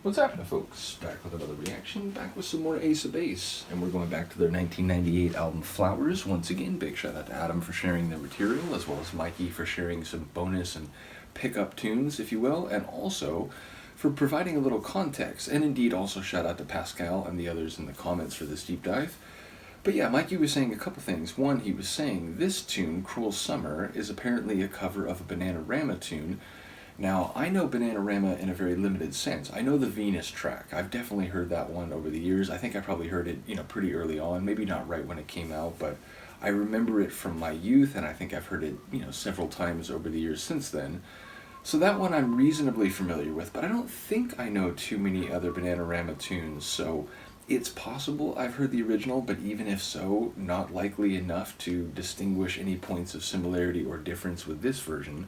What's happening, folks? Back with another reaction, back with some more Ace of Base, and we're going back to their 1998 album Flowers. Once again, big shout out to Adam for sharing their material, as well as Mikey for sharing some bonus and pickup tunes, if you will, and also for providing a little context, and indeed also shout out to Pascal and the others in the comments for this deep dive. But yeah, Mikey was saying a couple things. One, he was saying this tune, Cruel Summer, is apparently a cover of a Bananarama tune. Now, I know Bananarama in a very limited sense. I know the Venus track. I've definitely heard that one over the years. I think I probably heard it, pretty early on. Maybe not right when it came out, but I remember it from my youth, and I think I've heard it, several times over the years since then. So that one I'm reasonably familiar with, but I don't think I know too many other Bananarama tunes, so it's possible I've heard the original, but even if so, not likely enough to distinguish any points of similarity or difference with this version.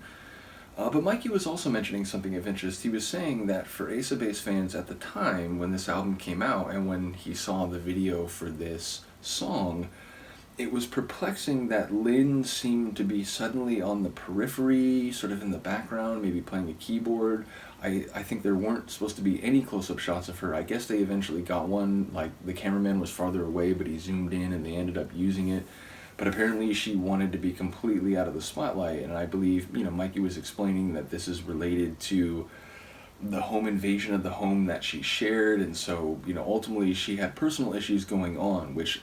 But Mikey was also mentioning something of interest. He was saying that for Ace of Base fans at the time when this album came out and when he saw the video for this song, it was perplexing that Lynn seemed to be suddenly on the periphery, sort of in the background, maybe playing a keyboard. I think there weren't supposed to be any close-up shots of her. I guess they eventually got one, like the cameraman was farther away, but he zoomed in and they ended up using it. But apparently she wanted to be completely out of the spotlight, and I believe, Mikey was explaining that this is related to the home invasion of the home that she shared, and so, ultimately she had personal issues going on, which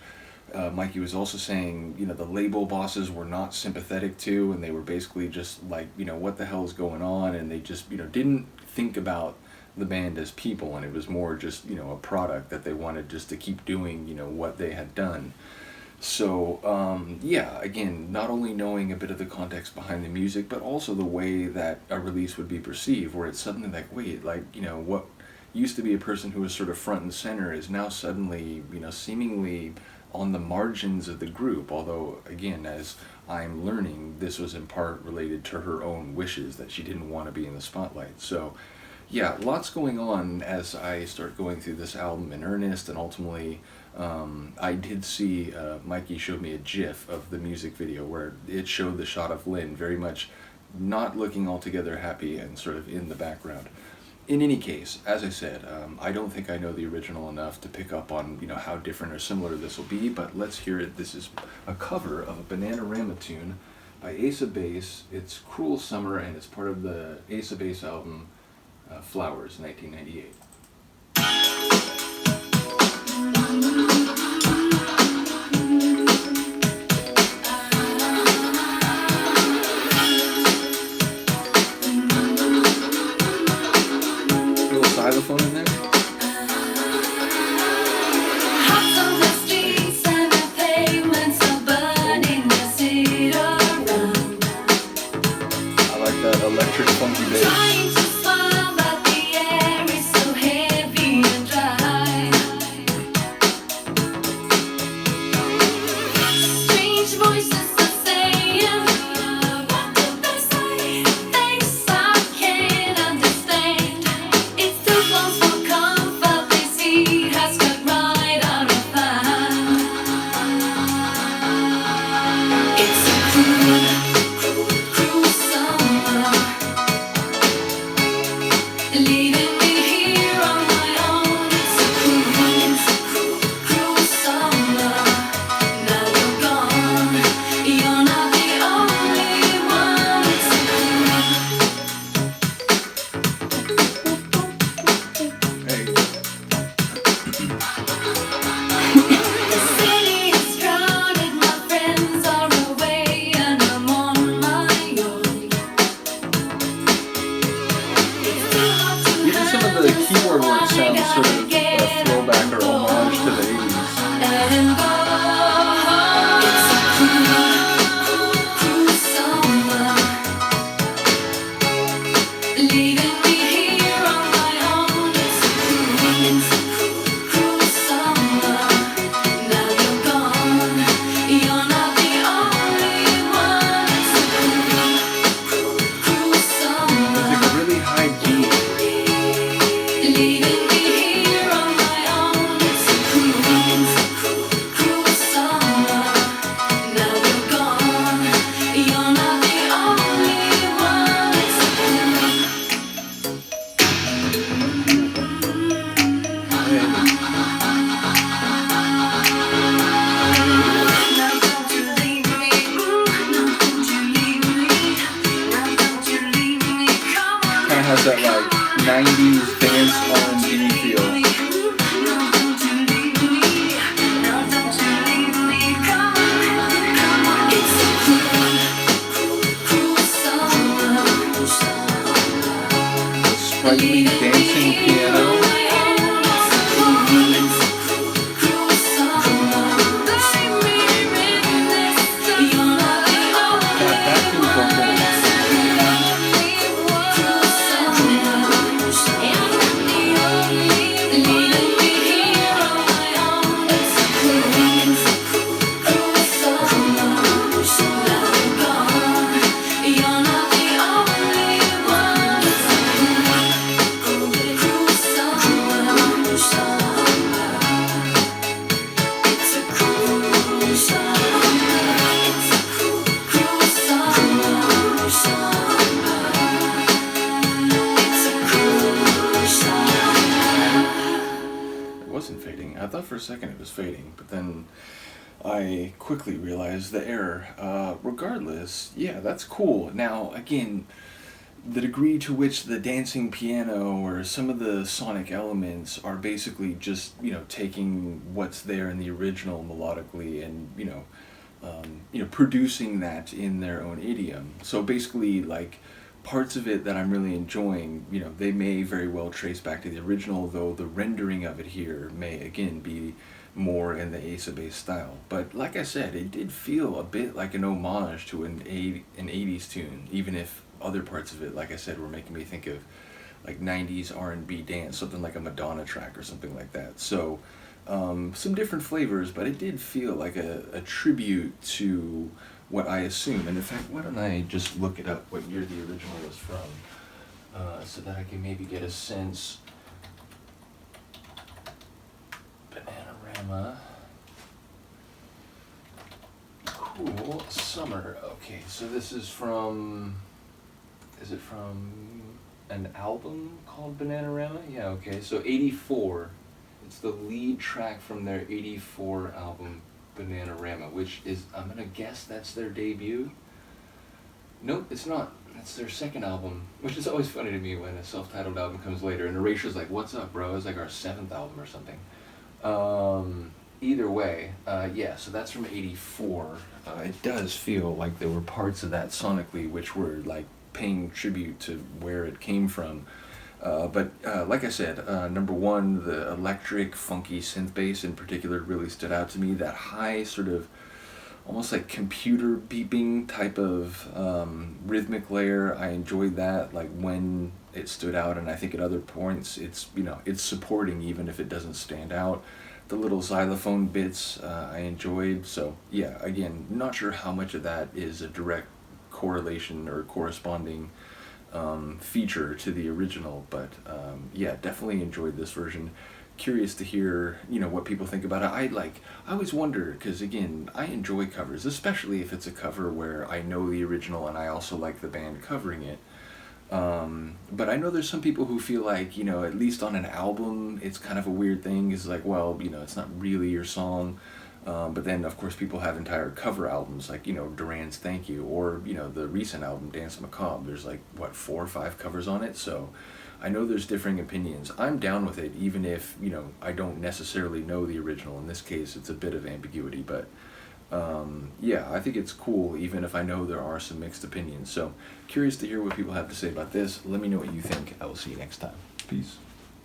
Mikey was also saying, the label bosses were not sympathetic to, and they were basically just like, what the hell is going on, and they just, didn't think about the band as people, and it was more just, a product that they wanted just to keep doing, what they had done. So, yeah, again, not only knowing a bit of the context behind the music, but also the way that a release would be perceived, where it's suddenly like, wait, like, what used to be a person who was sort of front and center is now suddenly, seemingly on the margins of the group, although, again, as I'm learning, this was in part related to her own wishes, that she didn't want to be in the spotlight. So, yeah, lots going on as I start going through this album in earnest, and ultimately, I did see, Mikey showed me a GIF of the music video where it showed the shot of Lynn very much not looking altogether happy and sort of in the background. In any case, as I said, I don't think I know the original enough to pick up on, how different or similar this will be, but let's hear it. This is a cover of a Bananarama tune by Ace of Base. It's Cruel Summer, and it's part of the Ace of Base album, Flowers, 1998. Xylophone in there. I like that electric funky bass. The keyboard work sounds sort of a throwback or homage to the 80s. 80s dance R&B feel. Sprightly dancing piano. I thought for a second it was fading, but then I quickly realized the error. Regardless, yeah, that's cool. Now, again, the degree to which the dancing piano or some of the sonic elements are basically just, taking what's there in the original melodically and, producing that in their own idiom. So basically, like, parts of it that I'm really enjoying, they may very well trace back to the original, though the rendering of it here may, again, be more in the Ace of Base style. But like I said, it did feel a bit like an homage to an 80s tune, even if other parts of it, like I said, were making me think of like 90s R&B dance, something like a Madonna track or something like that. So some different flavors, but it did feel like a tribute to what I assume. And in fact, why don't I just look it up, what year the original was from, so that I can maybe get a sense. Bananarama. Cool. Summer. Okay, so this is from, is it from an album called Bananarama? Yeah, okay, so 84. It's the lead track from their 84 album, Bananarama, which is, I'm gonna guess that's their debut. Nope, it's not. That's their second album, which is always funny to me when a self-titled album comes later. And Erasure's like, what's up, bro? It's like our 7th album or something. Either way, yeah, so that's from 84. It does feel like there were parts of that sonically which were like paying tribute to where it came from. But like I said, number one, the electric, funky synth bass in particular really stood out to me. That high sort of almost like computer beeping type of rhythmic layer, I enjoyed that, like when it stood out, and I think at other points it's, it's supporting even if it doesn't stand out. The little xylophone bits I enjoyed. So yeah, again, not sure how much of that is a direct correlation or corresponding feature to the original, but yeah, definitely enjoyed this version. Curious to hear, what people think about it. I always wonder, because again, I enjoy covers, especially if it's a cover where I know the original and I also like the band covering it. But I know there's some people who feel like, at least on an album, it's kind of a weird thing. It's like, well, it's not really your song. But then, of course, people have entire cover albums, like, Duran's Thank You, or, the recent album, Dance Macabre. There's, like, 4 or 5 covers on it, so I know there's differing opinions. I'm down with it, even if, I don't necessarily know the original. In this case, it's a bit of ambiguity, but, yeah, I think it's cool, even if I know there are some mixed opinions. So, curious to hear what people have to say about this. Let me know what you think. I will see you next time. Peace.